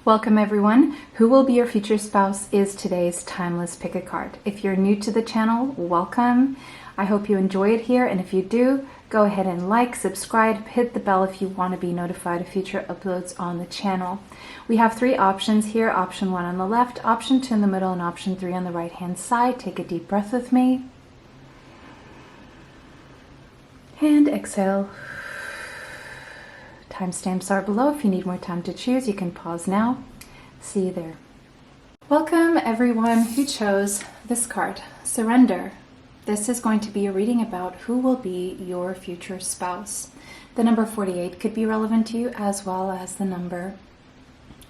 Welcome everyone. Who will be your future spouse is today's timeless pick a card. If you're new to the channel, welcome. I hope you enjoy it here, and if you do, go ahead and like, subscribe, hit the bell if you want to be notified of future uploads on the channel. We have three options here. Option 1 on the left, option 2 in the middle, and option 3 on the right hand side. Take a deep breath with me. And exhale. Timestamps are below. If you need more time to choose, you can pause now. See you there. Welcome everyone who chose this card, Surrender. This is going to be a reading about who will be your future spouse. The number 48 could be relevant to you, as well as the number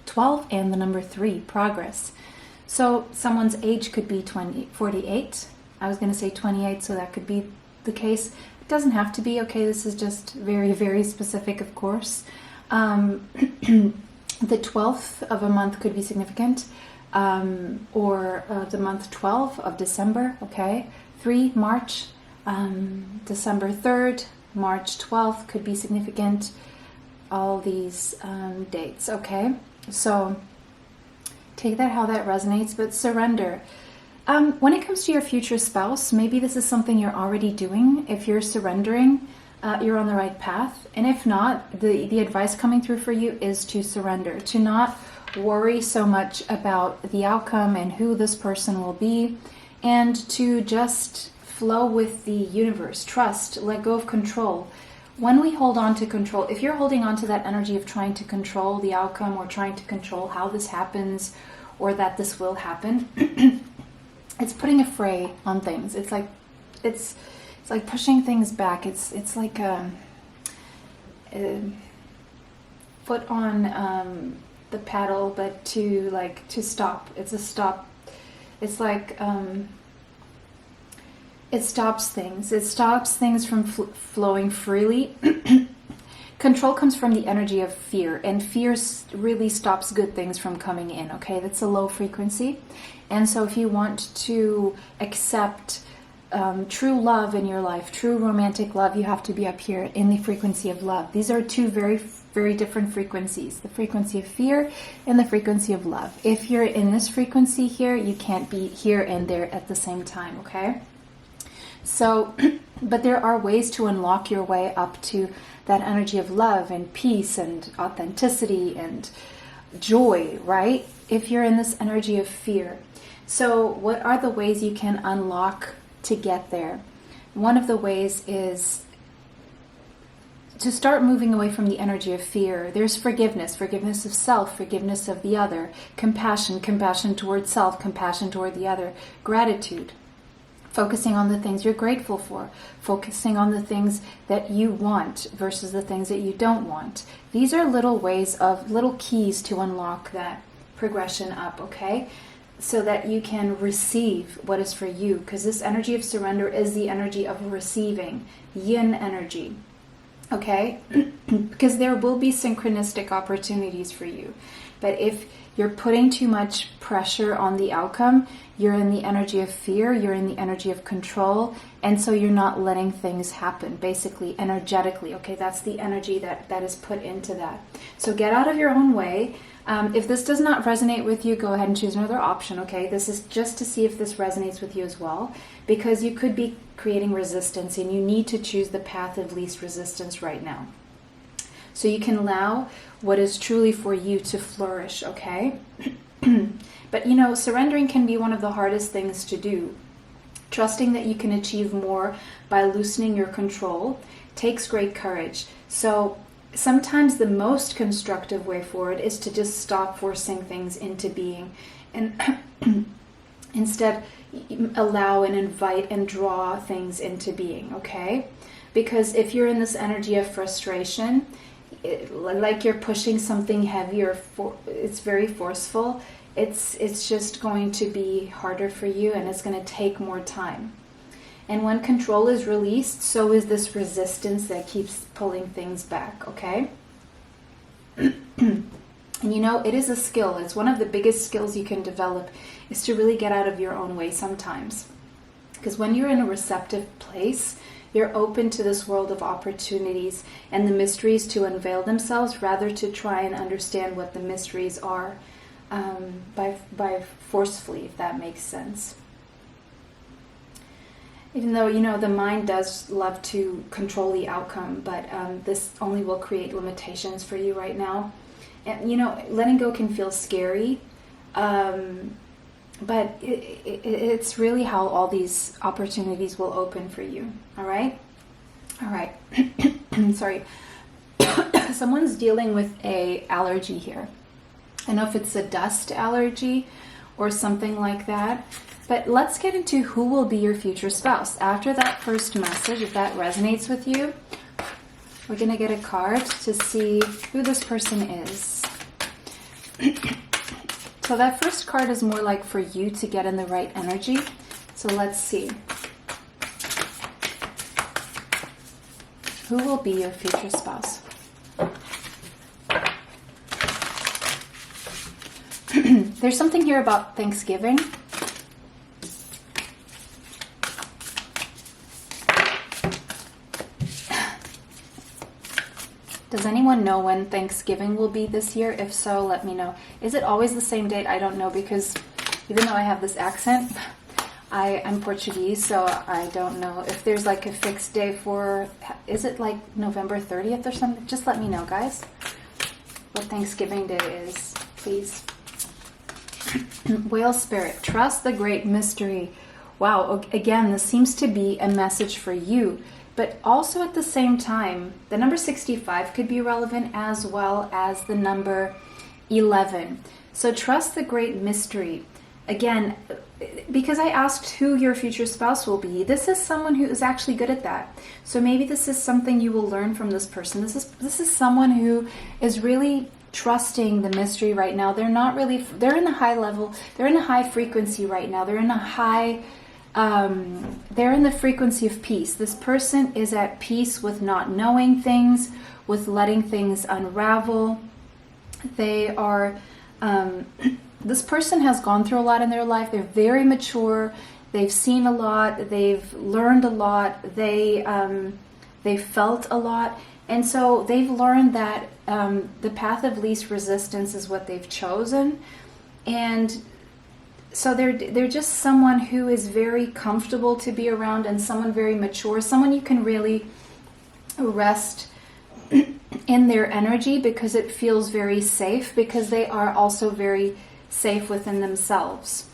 12 and the number 3, progress. So someone's age could be 48. I was going to say 28, so that could be the case. Doesn't have to be, okay? This is just very, very specific, of course. The 12th of a month could be significant, or the month 12 of December, okay? 3, March, December 3rd, March 12th could be significant. All these dates, okay? So take that how that resonates, but surrender. When it comes to your future spouse, maybe this is something you're already doing. If you're surrendering, you're on the right path. And if not, the advice coming through for you is to surrender, to not worry so much about the outcome and who this person will be, and to just flow with the universe. Trust, let go of control. When we hold on to control, if you're holding on to that energy of trying to control the outcome or trying to control how this happens or that this will happen, it's putting a fray on things. It's like pushing things back. It's like a foot on the paddle, but to stop. It's a stop. It's like it stops things. It stops things from flowing freely. Control comes from the energy of fear, and fear really stops good things from coming in, okay? That's a low frequency. And so if you want to accept true love in your life, true romantic love, you have to be up here in the frequency of love. These are two very, very different frequencies, the frequency of fear and the frequency of love. If you're in this frequency here, you can't be here and there at the same time, okay? So, but there are ways to unlock your way up to that energy of love and peace and authenticity and joy, right? If you're in this energy of fear. So what are the ways you can unlock to get there? One of the ways is to start moving away from the energy of fear. There's forgiveness, forgiveness of self, forgiveness of the other, compassion, compassion toward self, compassion toward the other, gratitude. Focusing on the things you're grateful for, focusing on the things that you want versus the things that you don't want. These are little ways of, little keys to unlock that progression up, okay? So that you can receive what is for you, because this energy of surrender is the energy of receiving, yin energy, okay? Because there will be synchronistic opportunities for you. But if you're putting too much pressure on the outcome, you're in the energy of fear, you're in the energy of control, and so you're not letting things happen, basically, energetically, okay? That's the energy that is put into that. So get out of your own way. If this does not resonate with you, go ahead and choose another option, okay? This is just to see if this resonates with you as well, because you could be creating resistance, and you need to choose the path of least resistance right now. So you can allow what is truly for you to flourish, okay? But you know, surrendering can be one of the hardest things to do. Trusting that you can achieve more by loosening your control takes great courage. So sometimes the most constructive way forward is to just stop forcing things into being and instead allow and invite and draw things into being, okay? Because if you're in this energy of frustration, like you're pushing something heavier, it's very forceful, it's just going to be harder for you, and it's going to take more time. And when control is released, so is this resistance that keeps pulling things back, okay? And you know, it is a skill. It's one of the biggest skills you can develop, is to really get out of your own way sometimes. Because when you're in a receptive place, You're open to this world of opportunities and the mysteries to unveil themselves, rather to try and understand what the mysteries are by forcefully, if that makes sense. Even though, you know, the mind does love to control the outcome, but this only will create limitations for you right now. And, you know, letting go can feel scary, but it's really how all these opportunities will open for you. All right? All right. Sorry. Someone's dealing with a allergy here. I don't know if it's a dust allergy or something like that. But let's get into who will be your future spouse. After that first message, if that resonates with you, we're going to get a card to see who this person is. So that first card is more like for you to get in the right energy. So let's see. Who will be your future spouse? There's something here about Thanksgiving. Does anyone know when Thanksgiving will be this year? If so, let me know. Is it always the same date? I don't know, because even though I have this accent, I'm Portuguese, so I don't know if there's like a fixed day for, is it like November 30th or something? Just let me know, guys, what Thanksgiving Day is, please. Whale Spirit, trust the great mystery. Wow, again, this seems to be a message for you. But also at the same time, the number 65 could be relevant, as well as the number 11. So trust the great mystery. Again, because I asked who your future spouse will be, this is someone who is actually good at that. So maybe this is something you will learn from this person. This is someone who is really trusting the mystery right now. They're not really, they're in a high level, they're in a high frequency right now. They're in a high they're in the frequency of peace. This person is at peace with not knowing things, with letting things unravel. They are, this person has gone through a lot in their life. They're very mature. They've seen a lot. They've learned a lot. They felt a lot. And so they've learned that the path of least resistance is what they've chosen. And so they're just someone who is very comfortable to be around, and someone very mature, someone you can really rest in their energy, because it feels very safe, because they are also very safe within themselves.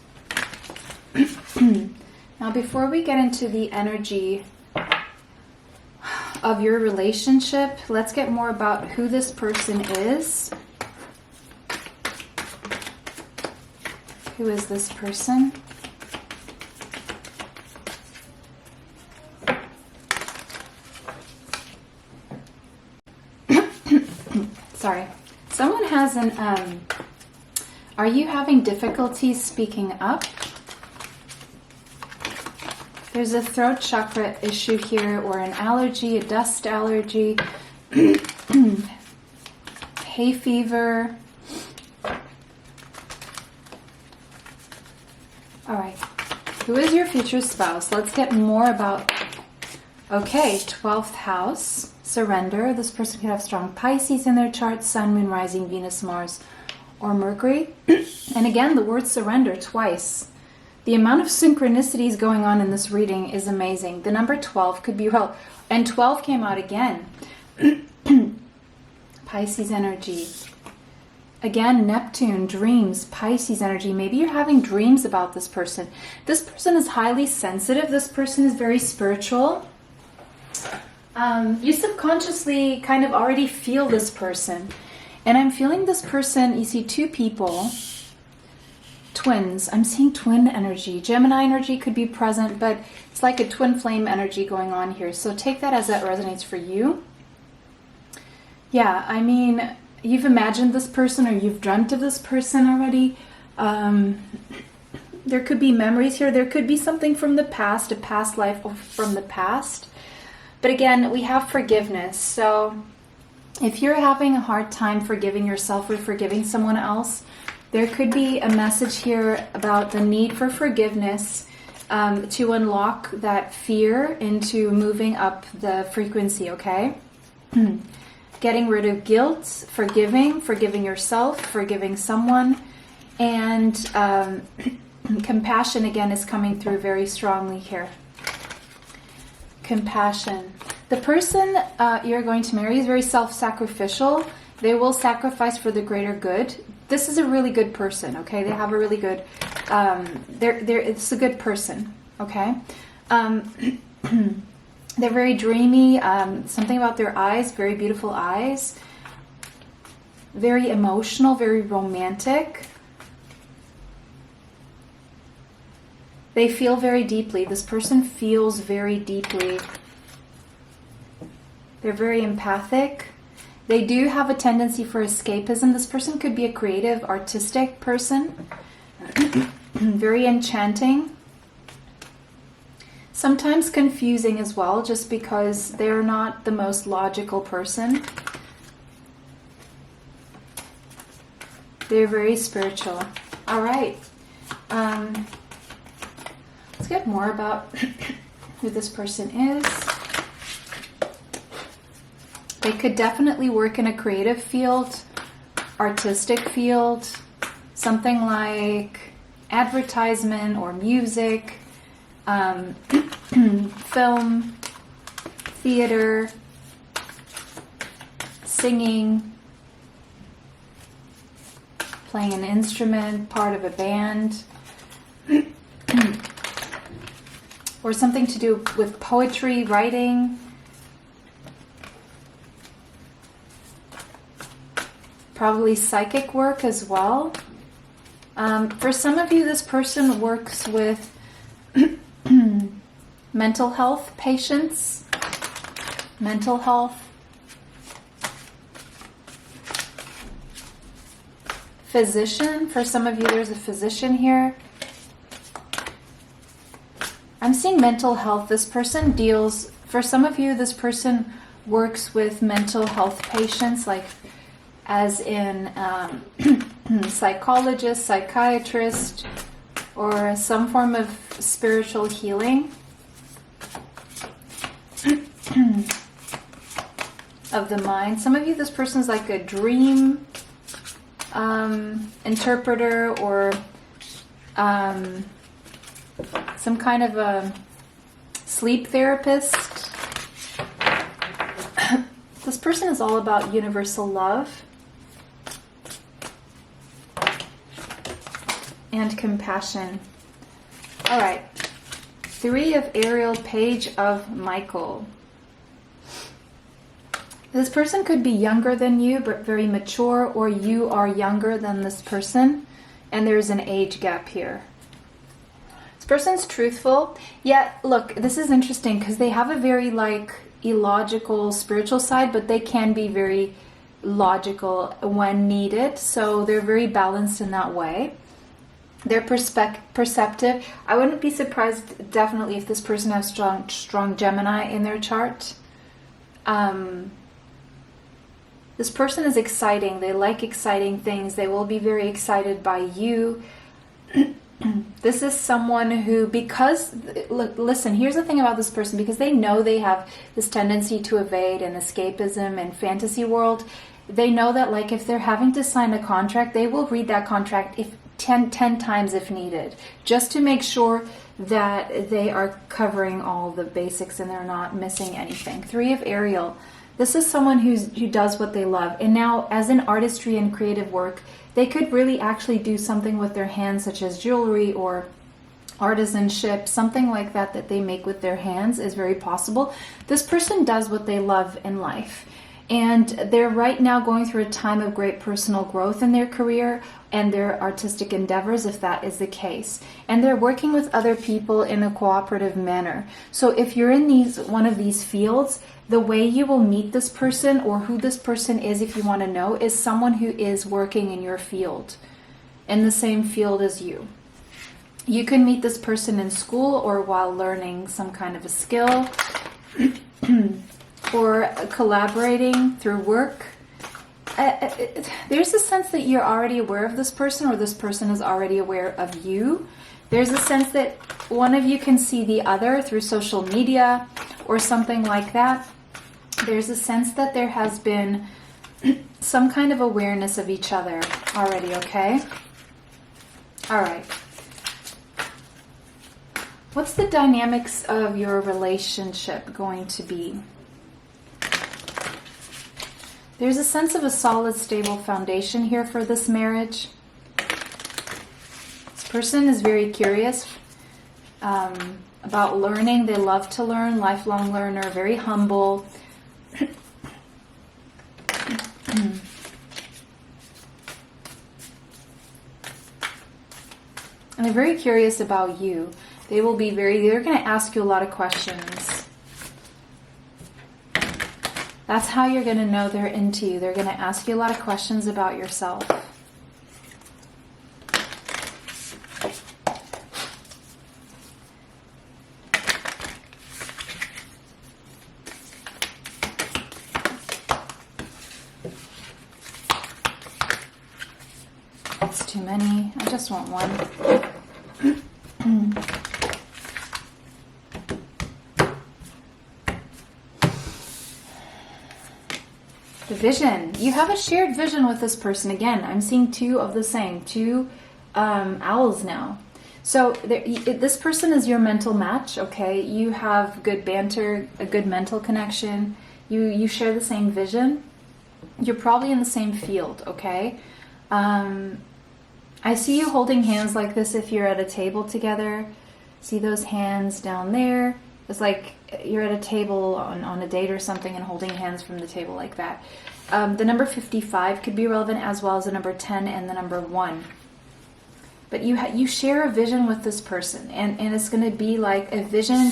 Now, before we get into the energy of your relationship, let's get more about who this person is. Who is this person? Sorry. Someone has an, are you having difficulty speaking up? There's a throat chakra issue here, or an allergy, a dust allergy, hay fever. All right, who is your future spouse? Let's get more about, okay, 12th house, surrender. This person could have strong Pisces in their chart, Sun, Moon, Rising, Venus, Mars, or Mercury. And again, the word surrender twice. The amount of synchronicities going on in this reading is amazing. The number 12 could be, well, and 12 came out again. Pisces energy. Again, Neptune, dreams, Pisces energy. Maybe you're having dreams about this person. This person is highly sensitive. This person is very spiritual. You subconsciously kind of already feel this person. And I'm feeling this person, you see two people, twins. I'm seeing twin energy. Gemini energy could be present, but it's like a twin flame energy going on here. So take that as that resonates for you. Yeah, I mean, you've imagined this person, or you've dreamt of this person already. There could be memories here. There could be something from the past, a past life from the past. But again, we have forgiveness. So if you're having a hard time forgiving yourself or forgiving someone else, there could be a message here about the need for forgiveness. to unlock that fear into moving up the frequency, okay? Getting rid of guilt, forgiving yourself, forgiving someone, and compassion again is coming through very strongly here. Compassion. The person you're going to marry is very self-sacrificial. They will sacrifice for the greater good. This is a really good person, okay? They have a really good, it's a good person, okay? They're very dreamy, something about their eyes, very beautiful eyes. Very emotional, very romantic. They feel very deeply. This person feels very deeply. They're very empathic. They do have a tendency for escapism. This person could be a creative, artistic person. Very enchanting. Sometimes confusing as well, just because they're not the most logical person. They're very spiritual. All right. Let's get more about who this person is. They could definitely work in a creative field, artistic field, something like advertisement or music, film, theater, singing, playing an instrument, part of a band, or something to do with poetry, writing. Probably psychic work as well. For some of you, this person works with mental health patients, mental health, physician. For some of you, there's a physician here. I'm seeing mental health. This person deals, for some of you, this person works with mental health patients, like as in psychologist, psychiatrist, or some form of spiritual healing of the mind. Some of you, this person's like a dream interpreter, or some kind of a sleep therapist. This person is all about universal love and compassion. All right. 3 of Ariel, Page of Michael. This person could be younger than you, but very mature, or you are younger than this person, and there's an age gap here. This person's truthful. Yeah, look, this is interesting because they have a very illogical spiritual side, but they can be very logical when needed. So they're very balanced in that way. They're perceptive. I wouldn't be surprised, definitely, if this person has strong Gemini in their chart. This person is exciting. They like exciting things. They will be very excited by you. This is someone who, because, look, listen, here's the thing about this person, because they know they have this tendency to evade and escapism and fantasy world, they know that, like, if they're having to sign a contract, they will read that contract 10 times if needed, just to make sure that they are covering all the basics and they're not missing anything. 3 of Ariel. This is someone who does what they love. And now, as in artistry and creative work, they could really actually do something with their hands, such as jewelry or artisanship, something like that that they make with their hands is very possible. This person does what they love in life. And they're right now going through a time of great personal growth in their career and their artistic endeavors, if that is the case. And they're working with other people in a cooperative manner. So if you're in one of these fields, the way you will meet this person, or who this person is, if you want to know, is someone who is working in your field, in the same field as you. You can meet this person in school or while learning some kind of a skill, or collaborating through work. There's a sense that you're already aware of this person, or this person is already aware of you. There's a sense that one of you can see the other through social media or something like that. There's a sense that there has been some kind of awareness of each other already, okay? All right. What's the dynamics of your relationship going to be? There's a sense of a solid, stable foundation here for this marriage. This person is very curious about learning. They love to learn, lifelong learner, very humble. And they're very curious about you. They're going to ask you a lot of questions. That's how you're going to know they're into you. They're going to ask you a lot of questions about yourself. That's too many. I just want one. The vision. You have a shared vision with this person. Again, I'm seeing two of the same. Two owls now. So this person is your mental match, okay? You have good banter, a good mental connection. You share the same vision. You're probably in the same field, okay? I see you holding hands like this if you're at a table together. See those hands down there? It's like you're at a table on a date or something and holding hands from the table like that. The number 55 could be relevant, as well as the number 10 and the number 1. But you share a vision with this person, and it's going to be like a vision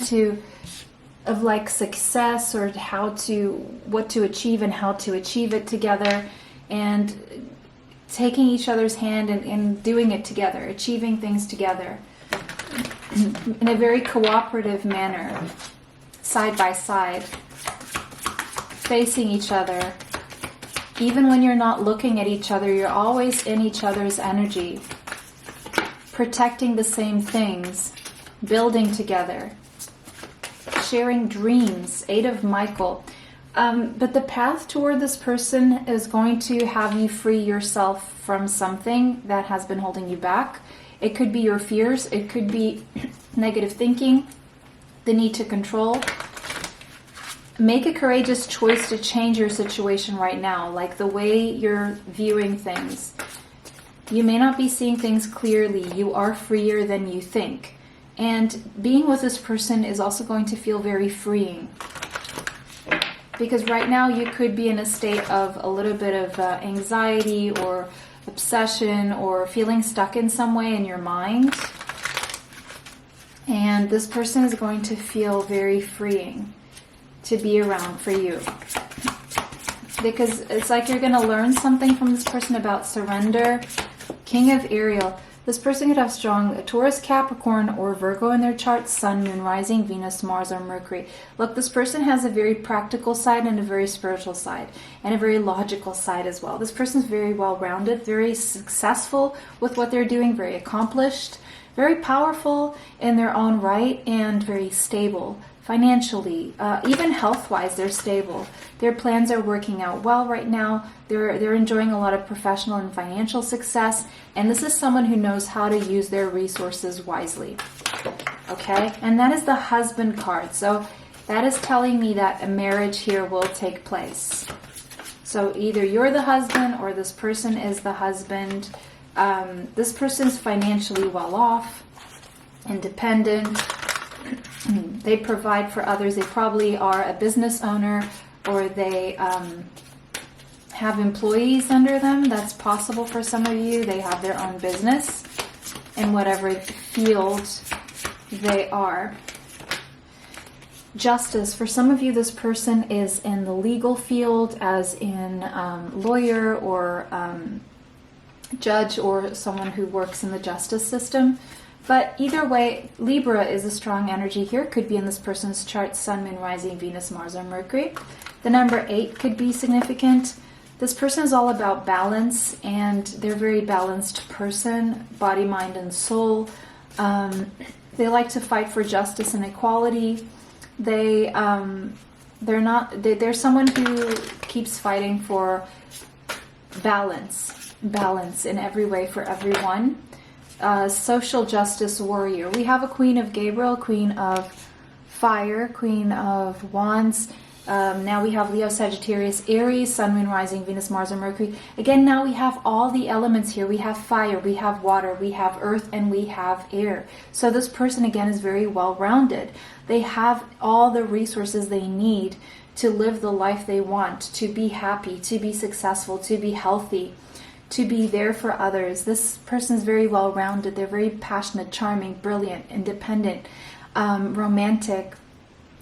of like success, or what to achieve and how to achieve it together, and taking each other's hand and doing it together, achieving things together in a very cooperative manner, side by side, facing each other. Even when you're not looking at each other, you're always in each other's energy, protecting the same things, building together, sharing dreams. 8 of Michael. But the path toward this person is going to have you free yourself from something that has been holding you back. It could be your fears. It could be negative thinking, the need to control. Make a courageous choice to change your situation right now, like the way you're viewing things. You may not be seeing things clearly. You are freer than you think. And being with this person is also going to feel very freeing. Because right now you could be in a state of a little bit of anxiety or obsession, or feeling stuck in some way in your mind. And this person is going to feel very freeing to be around for you. Because it's like you're going to learn something from this person about surrender. King of Ariel. This person could have strong Taurus, Capricorn, or Virgo in their chart, Sun, Moon, Rising, Venus, Mars, or Mercury. Look, this person has a very practical side and a very spiritual side, and a very logical side as well. This person is very well-rounded, very successful with what they're doing, very accomplished, very powerful in their own right, and very stable financially. Even health-wise, they're stable. Their plans are working out well right now. They're enjoying a lot of professional and financial success. And this is someone who knows how to use their resources wisely. Okay? And that is the husband card. So that is telling me that a marriage here will take place. So either you're the husband or this person is the husband. This person's financially well off, independent. They provide for others. They probably are a business owner, or they have employees under them. That's possible for some of you. They have their own business in whatever field they are. Justice. For some of you, this person is in the legal field, as in lawyer or judge, or someone who works in the justice system. But either way, Libra is a strong energy here. Could be in this person's chart, Sun, Moon, Rising, Venus, Mars, or Mercury. The number 8 could be significant. This person is all about balance, and they're a very balanced person, body, mind, and soul. They like to fight for justice and equality. They're someone who keeps fighting for balance in every way for everyone. Social justice warrior. We have a Queen of Gabriel, Queen of Fire, Queen of Wands. Now we have Leo, Sagittarius, Aries, Sun, Moon, Rising, Venus, Mars, and Mercury. Again, now we have all the elements here. We have fire, we have water, we have earth, and we have air. So this person, again, is very well-rounded. They have all the resources they need to live the life they want, to be happy, to be successful, to be healthy, to be there for others. This person is very well-rounded. They're very passionate, charming, brilliant, independent, romantic.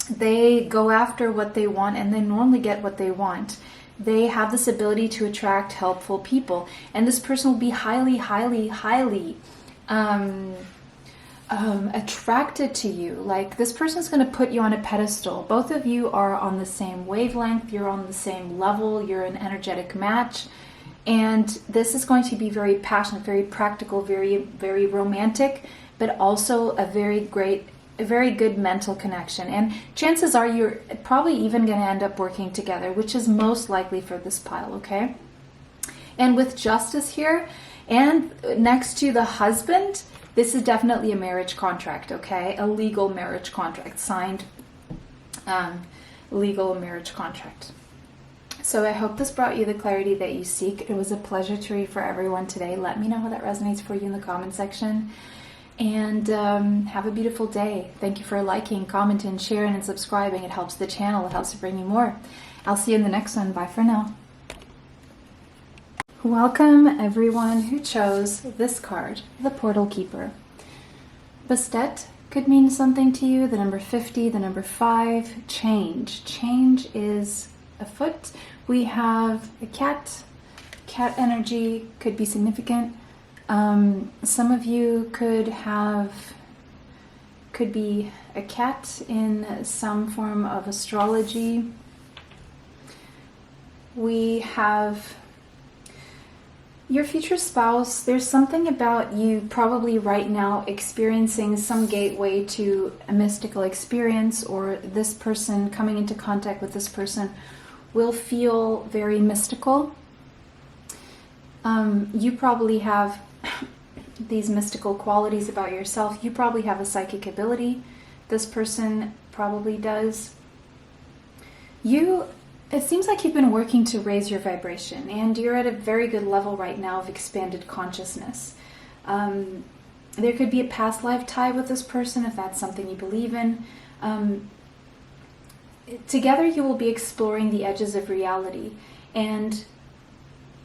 They go after what they want, and they normally get what they want. They have this ability to attract helpful people, and this person will be highly, highly, highly attracted to you. Like, this person is going to put you on a pedestal. Both of you are on the same wavelength. You're on the same level. You're an energetic match, and this is going to be very passionate, very practical, very, very romantic, but also a very good mental connection. And chances are you're probably even going to end up working together, which is most likely for this pile, okay? And with justice here, and next to the husband, this is definitely a marriage contract, okay? A legal marriage contract, signed legal marriage contract. So I hope this brought you the clarity that you seek. It was a pleasure to read for everyone today. Let me know how that resonates for you in the comment section. And have a beautiful day. Thank you for liking, commenting, sharing, and subscribing. It helps the channel. It helps to bring you more. I'll see you in the next one. Bye for now. Welcome everyone who chose this card, the Portal Keeper. Bastet could mean something to you. The number 50, the number 5, change. Change is afoot. We have a cat. Cat energy could be significant. Some of you could be a cat in some form of astrology. We have your future spouse. There's something about you probably right now experiencing some gateway to a mystical experience, or this person coming into contact with this person will feel very mystical. You probably have these mystical qualities about yourself. You probably have a psychic ability. This person probably does. It seems like you've been working to raise your vibration, and you're at a very good level right now of expanded consciousness. There could be a past life tie with this person if that's something you believe in. Together you will be exploring the edges of reality, and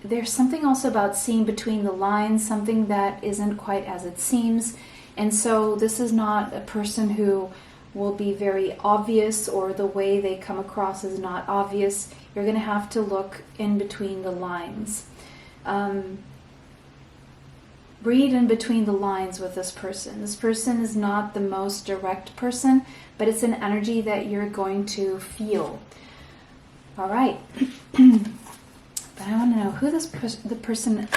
there's something also about seeing between the lines, something that isn't quite as it seems. And so this is not a person who will be very obvious, or the way they come across is not obvious. You're going to have to look in between the lines. Read in between the lines with this person. This person is not the most direct person, but it's an energy that you're going to feel. All right. But I want to know who the person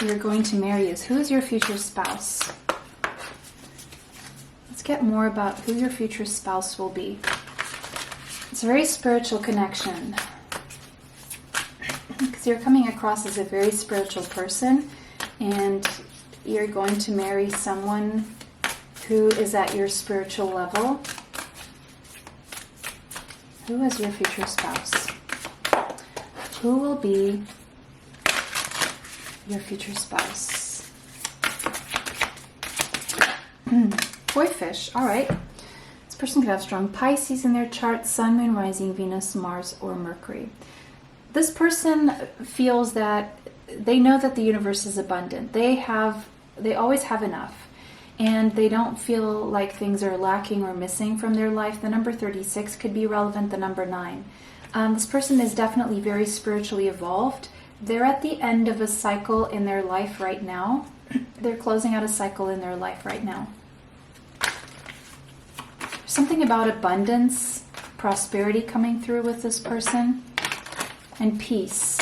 you're going to marry is. Who is your future spouse? Let's get more about who your future spouse will be. It's a very spiritual connection, because you're coming across as a very spiritual person, and you're going to marry someone who is at your spiritual level. Who is your future spouse? Who will be your future spouse? Boy fish, all right. This person could have strong Pisces in their chart, Sun, Moon, Rising, Venus, Mars, or Mercury. This person feels that they know that the universe is abundant. They always have enough, and they don't feel like things are lacking or missing from their life. The number 36 could be relevant, the number 9. This person is definitely very spiritually evolved. They're at the end of a cycle in their life right now. They're closing out a cycle in their life right now. There's something about abundance, prosperity coming through with this person, and peace.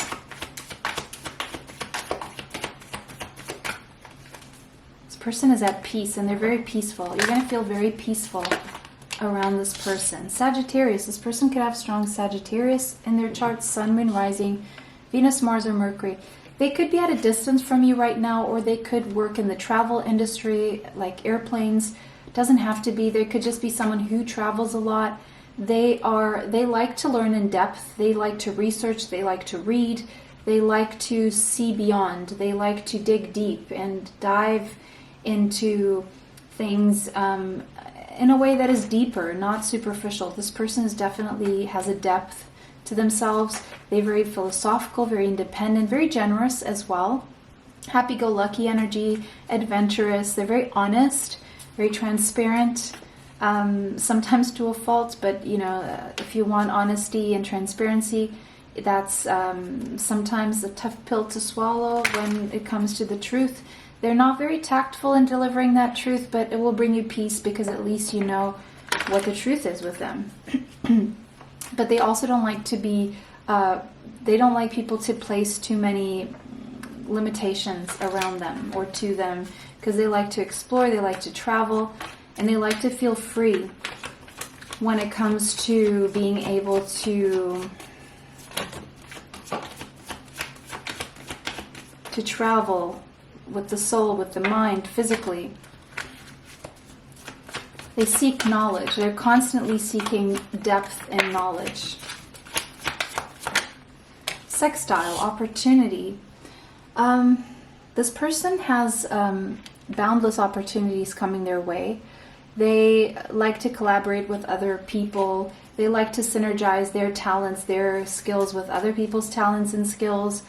This person is at peace, and they're very peaceful. You're going to feel very peaceful around this person. Sagittarius, this person could have strong Sagittarius in their chart, Sun, Moon, Rising, Venus, Mars, or Mercury. They could be at a distance from you right now, or they could work in the travel industry, like airplanes. Doesn't have to be. There could just be someone who travels a lot. They like to learn in depth. They like to research. They like to read. They like to see beyond. They like to dig deep and dive into things in a way that is deeper, not superficial. This person definitely has a depth to themselves. They're very philosophical, very independent, very generous as well. Happy-go-lucky energy, adventurous. They're very honest, very transparent, sometimes to a fault, but if you want honesty and transparency, that's sometimes a tough pill to swallow when it comes to the truth. They're not very tactful in delivering that truth, but it will bring you peace because at least you know what the truth is with them. But they also don't like to be, they don't like people to place too many limitations around them or to them, because they like to explore, they like to travel, and they like to feel free when it comes to being able to travel with the soul, with the mind, physically. They seek knowledge. They're constantly seeking depth and knowledge. Sextile, opportunity. This person has boundless opportunities coming their way. They like to collaborate with other people. They like to synergize their talents, their skills with other people's talents and skills.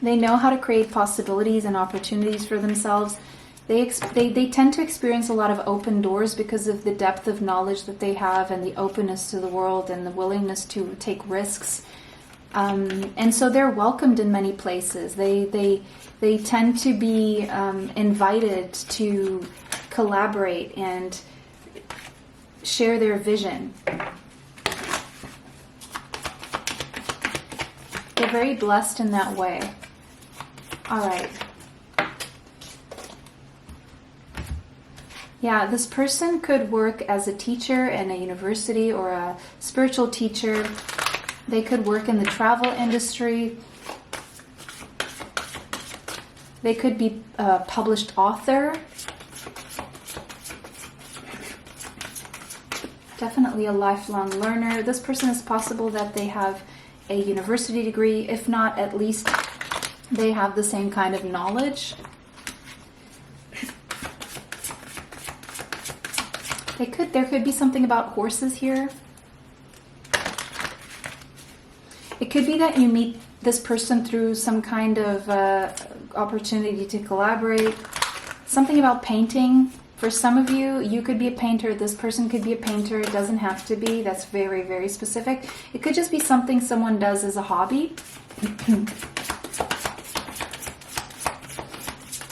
They know how to create possibilities and opportunities for themselves. They tend to experience a lot of open doors because of the depth of knowledge that they have and the openness to the world and the willingness to take risks. And so they're welcomed in many places. They tend to be invited to collaborate and share their vision. They're very blessed in that way. All right. Yeah, this person could work as a teacher in a university or a spiritual teacher. They could work in the travel industry. They could be a published author. Definitely a lifelong learner. This person, is possible that they have a university degree. If not, at least they have the same kind of knowledge. There could be something about horses here. It could be that you meet this person through some kind of opportunity to collaborate. Something about painting. For some of you, you could be a painter. This person could be a painter. It doesn't have to be. That's very, very specific. It could just be something someone does as a hobby.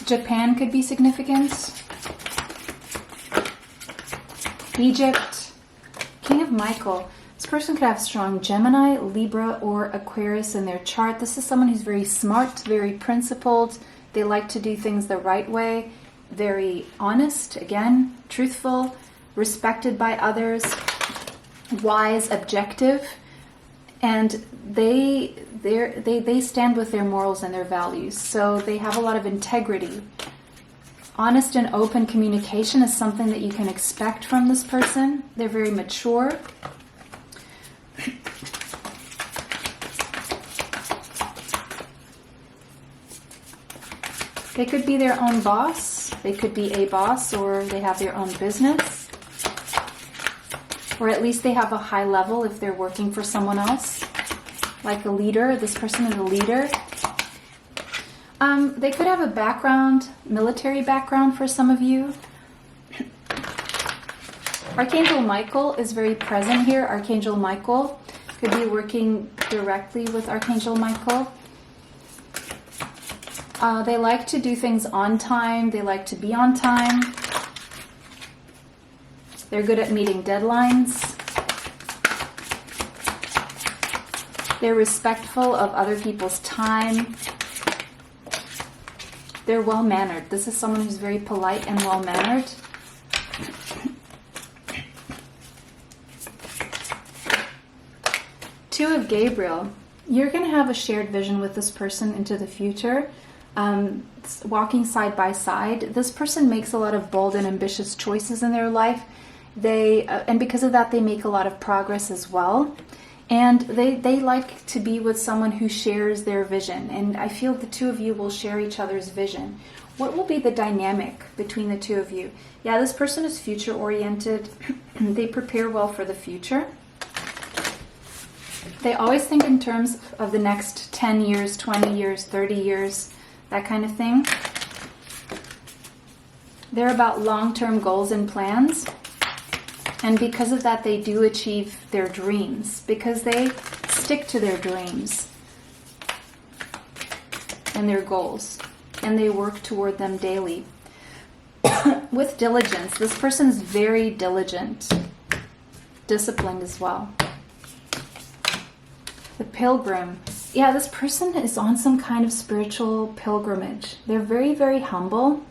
Japan could be significant. Egypt. King of Michael. This person could have strong Gemini, Libra, or Aquarius in their chart. This is someone who's very smart, very principled. They like to do things the right way. Very honest, again, truthful, respected by others, wise, objective, and they stand with their morals and their values. So they have a lot of integrity. Honest and open communication is something that you can expect from this person. They're very mature. They could be their own boss. They could be a boss, or they have their own business. Or at least they have a high level if they're working for someone else. Like a leader. This person is a leader. They could have a background, military background for some of you. Archangel Michael is very present here. Archangel Michael could be working directly with Archangel Michael. They like to do things on time. They like to be on time. They're good at meeting deadlines. They're respectful of other people's time. They're well-mannered. This is someone who's very polite and well-mannered. Two of Gabriel. You're going to have a shared vision with this person into the future. Walking side by side. This person makes a lot of bold and ambitious choices in their life. And because of that, they make a lot of progress as well. And they like to be with someone who shares their vision. And I feel the two of you will share each other's vision. What will be the dynamic between the two of you? Yeah, this person is future-oriented. They prepare well for the future. They always think in terms of the next 10 years, 20 years, 30 years, that kind of thing. They're about long-term goals and plans. And because of that, they do achieve their dreams. Because they stick to their dreams and their goals. And they work toward them daily. With diligence. This person's very diligent. Disciplined as well. The Pilgrim. Yeah, this person is on some kind of spiritual pilgrimage. They're very, very humble.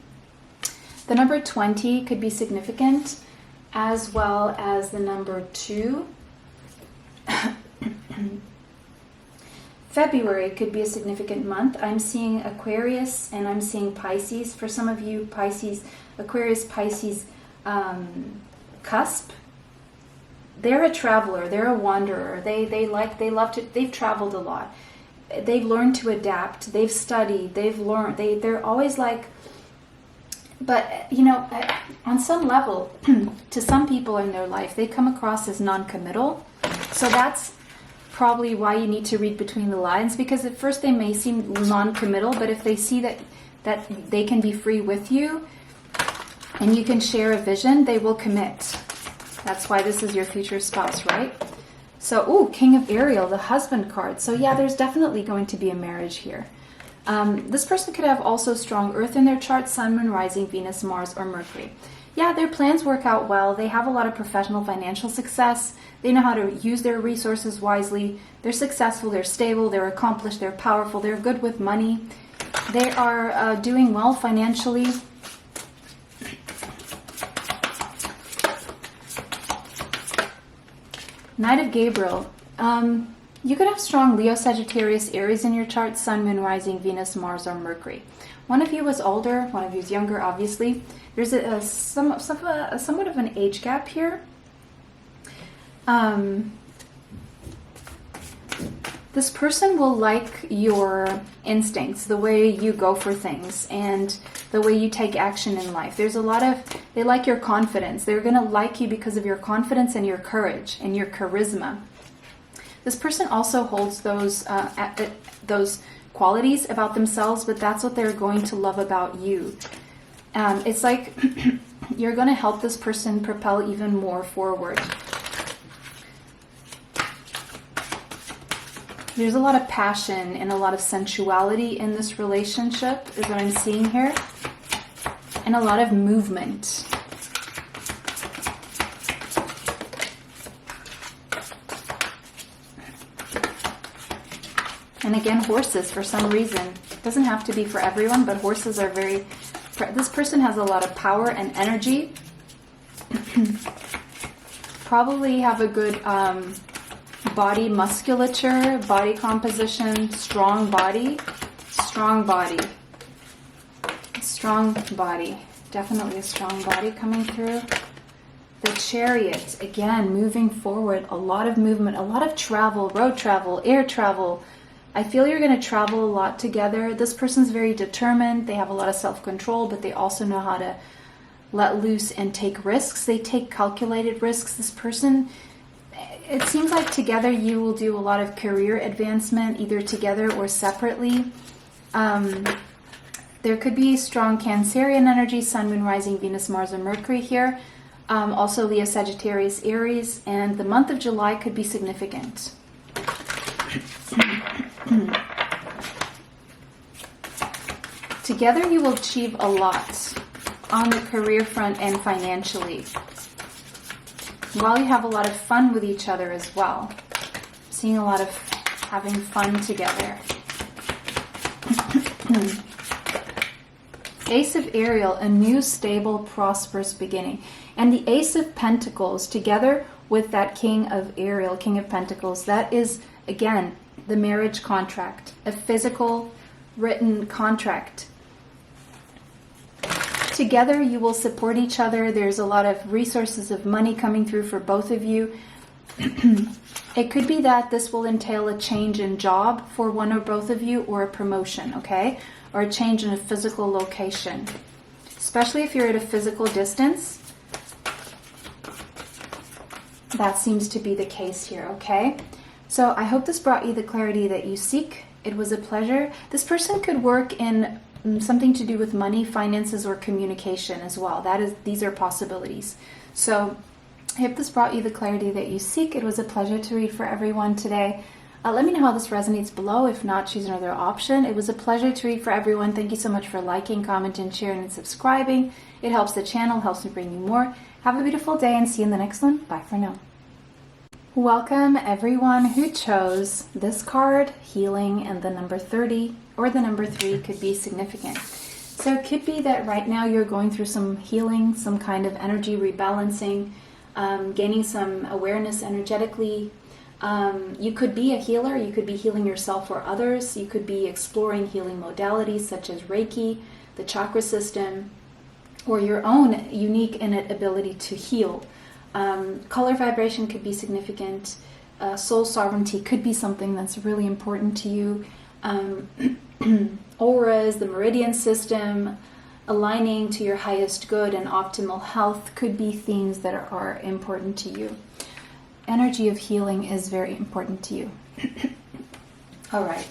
The number 20 could be significant, as well as the number 2. February could be a significant month. I'm seeing Aquarius and I'm seeing Pisces. For some of you, Pisces, Aquarius, Pisces, cusp. They're a traveler. They're a wanderer. They've traveled a lot. They've learned to adapt. They've studied. They've learned. They're always like, but you know, on some level, to some people in their life, they come across as non-committal. So that's probably why you need to read between the lines, because at first they may seem non-committal, but if they see that they can be free with you and you can share a vision, they will commit. That's why this is your future spouse, right? So, ooh, King of Ariel, the husband card. So yeah, there's definitely going to be a marriage here. This person could have also strong earth in their chart, sun, moon, rising, Venus, Mars, or Mercury. Yeah, their plans work out well. They have a lot of professional financial success. They know how to use their resources wisely. They're successful, they're stable, they're accomplished, they're powerful, they're good with money. They are doing well financially. Knight of Gabriel. You could have strong Leo, Sagittarius, Aries in your chart, sun, moon, rising, Venus, Mars, or Mercury. One of you is older, one of you is younger, obviously. There's somewhat of an age gap here. This person will like your instincts, the way you go for things, and the way you take action in life. They like your confidence. They're going to like you because of your confidence and your courage and your charisma. This person also holds those qualities about themselves, but that's what they're going to love about you. It's like you're going to help this person propel even more forward. There's a lot of passion and a lot of sensuality in this relationship, is what I'm seeing here. And a lot of movement. And again, horses for some reason. It doesn't have to be for everyone, but horses are very... This person has a lot of power and energy. Probably have a good body musculature, body composition, strong body. Strong body. Strong body. Definitely a strong body coming through. The Chariot, again, moving forward. A lot of movement, a lot of travel, road travel, air travel. I feel you're going to travel a lot together. This person's very determined. They have a lot of self-control, but they also know how to let loose and take risks. They take calculated risks. This person, it seems like together you will do a lot of career advancement, either together or separately. There could be strong Cancerian energy, Sun, Moon, Rising, Venus, Mars, and Mercury here. Also Leo, Sagittarius, Aries, and the month of July could be significant. Together you will achieve a lot on the career front and financially, while you have a lot of fun with each other as well. Seeing a lot of having fun together. Ace of Ariel, a new, stable, prosperous beginning. And the Ace of Pentacles, together with that King of Ariel, King of Pentacles, that is, again, the marriage contract, a physical, written contract. Together, you will support each other. There's a lot of resources of money coming through for both of you. It could be that this will entail a change in job for one or both of you, or a promotion, okay? Or a change in a physical location. Especially if you're at a physical distance. That seems to be the case here, okay? So I hope this brought you the clarity that you seek. It was a pleasure. This person could work in something to do with money, finances, or communication as well. These are possibilities. So I hope this brought you the clarity that you seek. It was a pleasure to read for everyone today. Let me know how this resonates below. If not, choose another option. It was a pleasure to read for everyone. Thank you so much for liking, commenting, sharing, and subscribing. It helps the channel, helps me bring you more. Have a beautiful day and see you in the next one. Bye for now. Welcome everyone who chose this card, healing, and the number 30 or the number 3 could be significant. So it could be that right now you're going through some healing, some kind of energy rebalancing, gaining some awareness energetically. You could be a healer, you could be healing yourself or others, you could be exploring healing modalities such as Reiki, the chakra system, or your own unique innate ability to heal. Color vibration could be significant. Soul sovereignty could be something that's really important to you. Auras, the meridian system, aligning to your highest good and optimal health could be themes that are important to you. Energy of healing is very important to you. All right.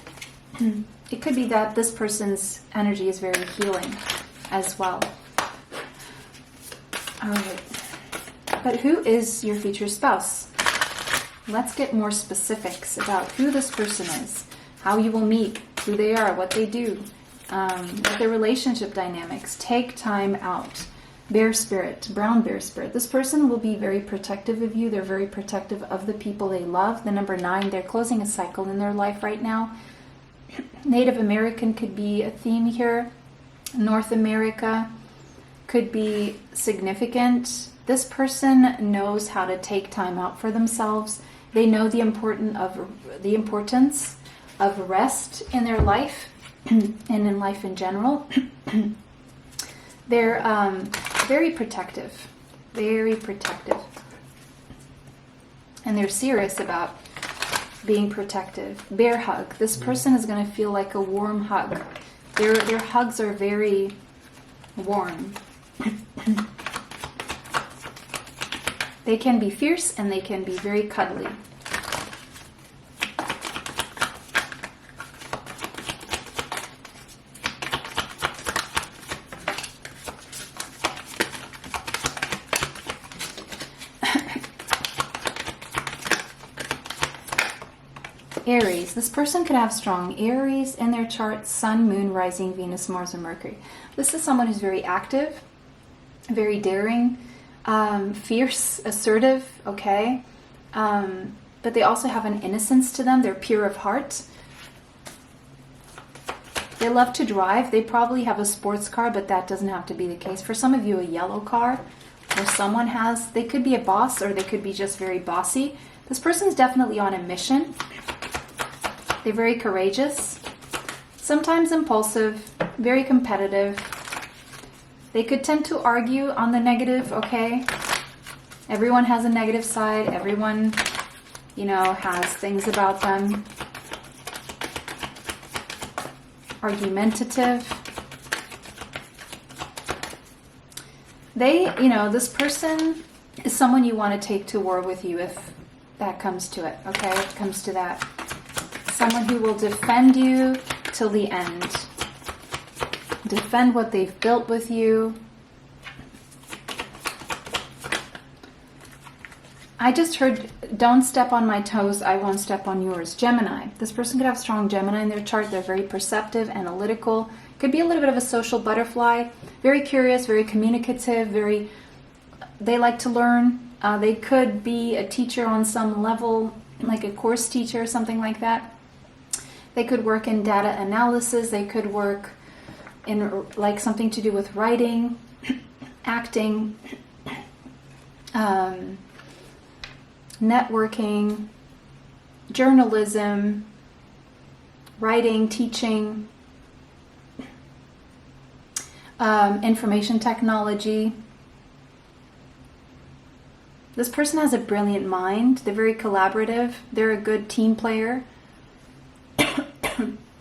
It could be that this person's energy is very healing as well. All right. But who is your future spouse? Let's get more specifics about who this person is, how you will meet, who they are, what they do, what their relationship dynamics. Take time out. Bear spirit, brown bear spirit. This person will be very protective of you. They're very protective of the people they love. The number 9, they're closing a cycle in their life right now. Native American could be a theme here. North America could be significant. This person knows how to take time out for themselves. They know the importance of rest in their life and in life in general. They're very protective, and they're serious about being protective. Bear hug. This person is going to feel like a warm hug. Their hugs are very warm. They can be fierce and they can be very cuddly. Aries. This person could have strong Aries in their chart, Sun, Moon, Rising, Venus, Mars, and Mercury. This is someone who's very active, very daring, fierce, assertive, okay? But they also have an innocence to them. They're pure of heart. They love to drive. They probably have a sports car, but that doesn't have to be the case. For some of you, a yellow car, or someone has, they could be a boss or they could be just very bossy. This person's definitely on a mission. They're very courageous, sometimes impulsive, very competitive. They could tend to argue on the negative, okay? Everyone has a negative side. Everyone, has things about them. Argumentative. This person is someone you want to take to war with you if that comes to it, okay? If it comes to that. Someone who will defend you till the end. Defend what they've built with you. I just heard, don't step on my toes, I won't step on yours. Gemini. This person could have strong Gemini in their chart. They're very perceptive, analytical. Could be a little bit of a social butterfly. Very curious, very communicative, they like to learn. They could be a teacher on some level, like a course teacher or something like that. They could work in data analysis. They could work in like something to do with writing, acting, networking, journalism, writing, teaching, information technology. This person has a brilliant mind. They're very collaborative. They're a good team player.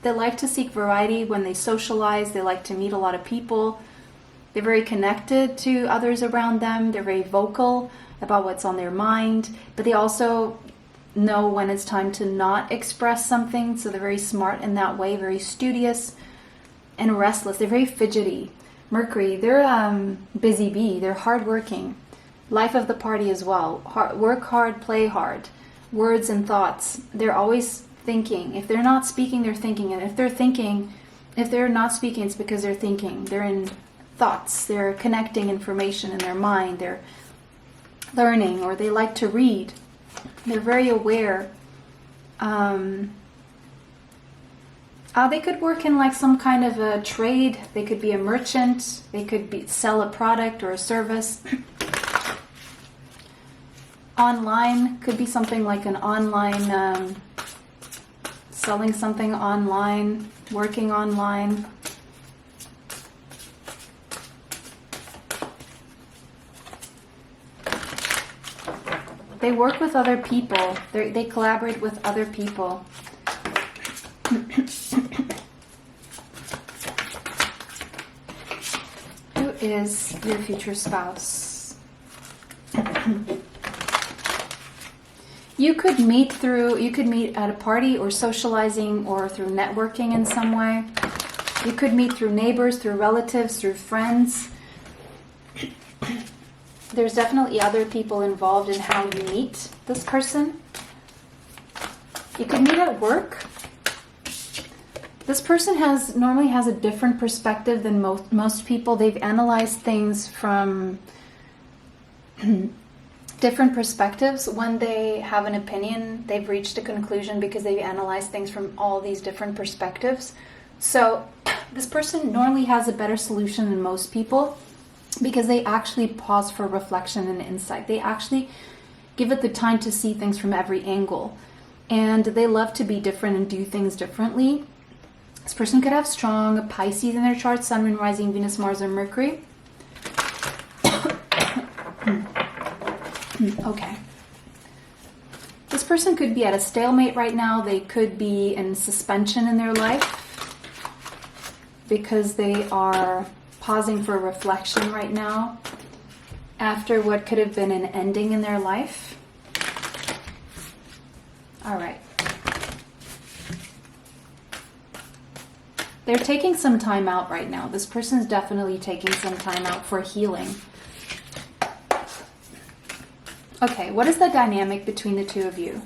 They like to seek variety when they socialize. They like to meet a lot of people. They're very connected to others around them. They're very vocal about what's on their mind, but they also know when it's time to not express something. So they're very smart in that way, very studious and restless. They're very fidgety. Mercury, they're busy bee. They're hardworking. Life of the party as well. Work hard, play hard. Words and thoughts. They're always thinking. If they're not speaking, they're thinking. And if they're not speaking, it's because they're thinking. They're in thoughts. They're connecting information in their mind. They're learning, or they like to read. They're very aware. They could work in like some kind of a trade. They could be a merchant. They could sell a product or a service. Online could be something like an online, selling something online, working online. They work with other people. They collaborate with other people. Who is your future spouse? You could meet at a party or socializing or through networking in some way. You could meet through neighbors, through relatives, through friends. There's definitely other people involved in how you meet this person. You could meet at work. This person normally has a different perspective than most people. They've analyzed things from different perspectives. When they have an opinion, they've reached a conclusion because they've analyzed things from all these different perspectives. So this person normally has a better solution than most people because they actually pause for reflection and insight. They actually give it the time to see things from every angle. And they love to be different and do things differently. This person could have strong Pisces in their chart, Sun, Moon, Rising, Venus, Mars, or Mercury. Okay. This person could be at a stalemate right now. They could be in suspension in their life because they are pausing for reflection right now after what could have been an ending in their life. All right. They're taking some time out right now. This person is definitely taking some time out for healing. Okay, what is the dynamic between the two of you?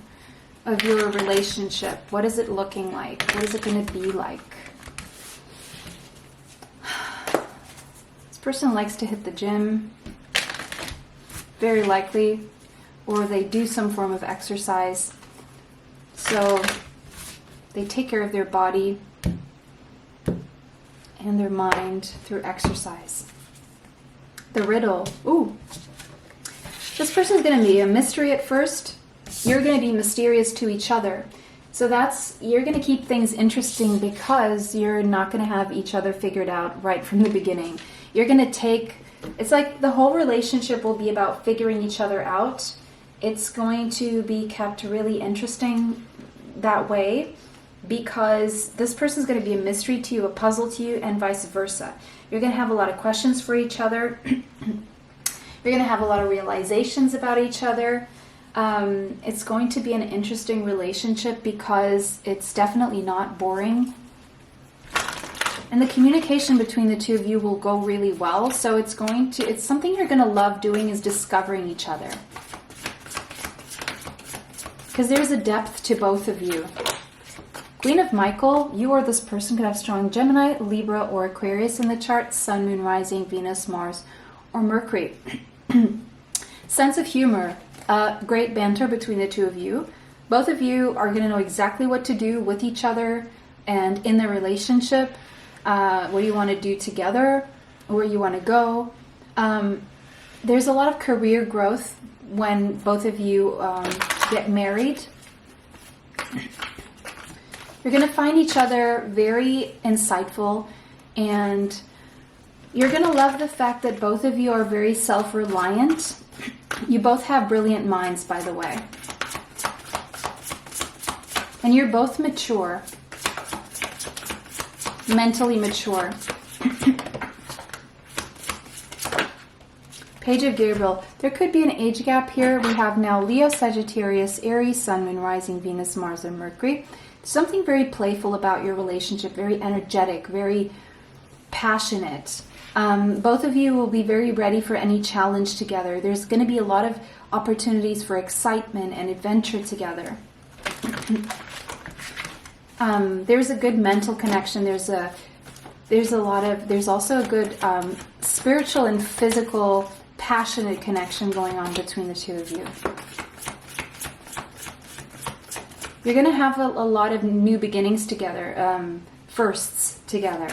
Of your relationship? What is it looking like? What is it going to be like? This person likes to hit the gym. Very likely. Or they do some form of exercise. So they take care of their body and their mind through exercise. The riddle. Ooh. This person is going to be a mystery at first. You're going to be mysterious to each other. So you're going to keep things interesting because you're not going to have each other figured out right from the beginning. You're going to it's like the whole relationship will be about figuring each other out. It's going to be kept really interesting that way because this person is going to be a mystery to you, a puzzle to you, and vice versa. You're going to have a lot of questions for each other. You're going to have a lot of realizations about each other. It's going to be an interesting relationship because it's definitely not boring. And the communication between the two of you will go really well. So it's something you're going to love doing is discovering each other. Because there's a depth to both of you. Queen of Michael, you or this person could have strong Gemini, Libra, or Aquarius in the chart. Sun, Moon, Rising, Venus, Mars, or Mercury. Sense of humor, great banter between the two of you. Both of you are going to know exactly what to do with each other and in the relationship. what you want to do together, where you want to go. There's a lot of career growth when both of you get married. You're going to find each other very insightful, and you're going to love the fact that both of you are very self-reliant. You both have brilliant minds, by the way. And you're both mature. Mentally mature. Page of Gabriel. There could be an age gap here. We have now Leo, Sagittarius, Aries, Sun, Moon, Rising, Venus, Mars, and Mercury. Something very playful about your relationship, very energetic, very passionate. Both of you will be very ready for any challenge together. There's going to be a lot of opportunities for excitement and adventure together. There's a good mental connection. There's also a good spiritual and physical, passionate connection going on between the two of you. You're going to have a lot of new beginnings together, firsts together.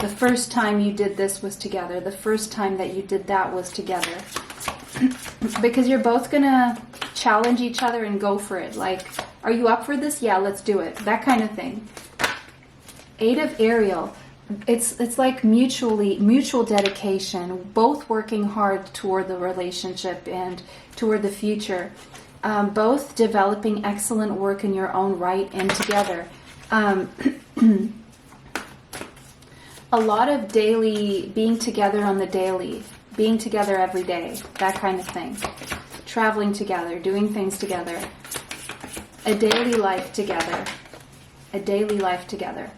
The first time you did this was together. The first time that you did that was together. Because you're both going to challenge each other and go for it. Like, are you up for this? Yeah, let's do it. That kind of thing. Eight of Ariel. It's like mutual dedication. Both working hard toward the relationship and toward the future. Both developing excellent work in your own right and together. A lot of daily being together on the daily, being together every day, that kind of thing. Traveling together, doing things together. A daily life together. A daily life together.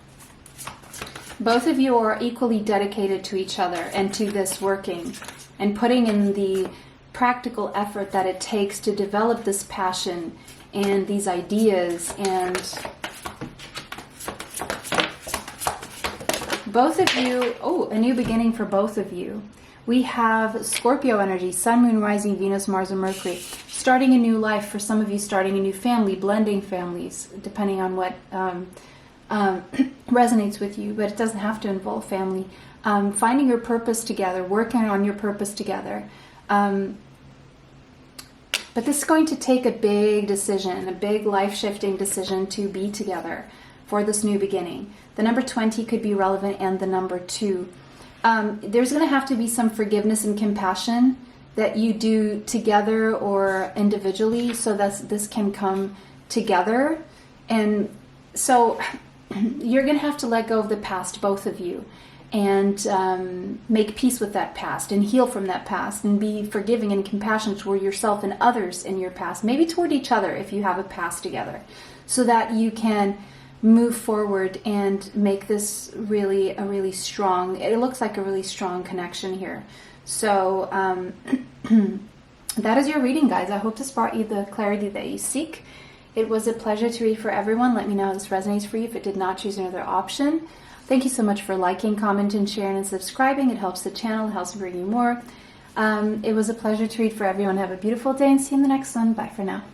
Both of you are equally dedicated to each other and to this working and putting in the practical effort that it takes to develop this passion and these ideas. And both of you, a new beginning for both of you. We have Scorpio energy, Sun, Moon, Rising, Venus, Mars, and Mercury. Starting a new life. For some of you, starting a new family, blending families, depending on what resonates with you, but it doesn't have to involve family. Finding your purpose together, working on your purpose together. But this is going to take a big decision, a big life-shifting decision to be together for this new beginning. The number 20 could be relevant, and the number 2. There's going to have to be some forgiveness and compassion that you do together or individually, so that this can come together. And so you're going to have to let go of the past, both of you, and make peace with that past and heal from that past and be forgiving and compassionate toward yourself and others in your past, maybe toward each other if you have a past together, so that you can move forward and make this really a really strong, it looks like a really strong connection here. So that is your reading, guys. I hope this brought you the clarity that you seek. It was a pleasure to read for everyone. Let me know how this resonates for you. If it did not, choose another option. Thank you so much for liking, commenting, sharing, and subscribing. It helps the channel. It helps me bring you more. It was a pleasure to read for everyone. Have a beautiful day and see you in the next one. Bye for now.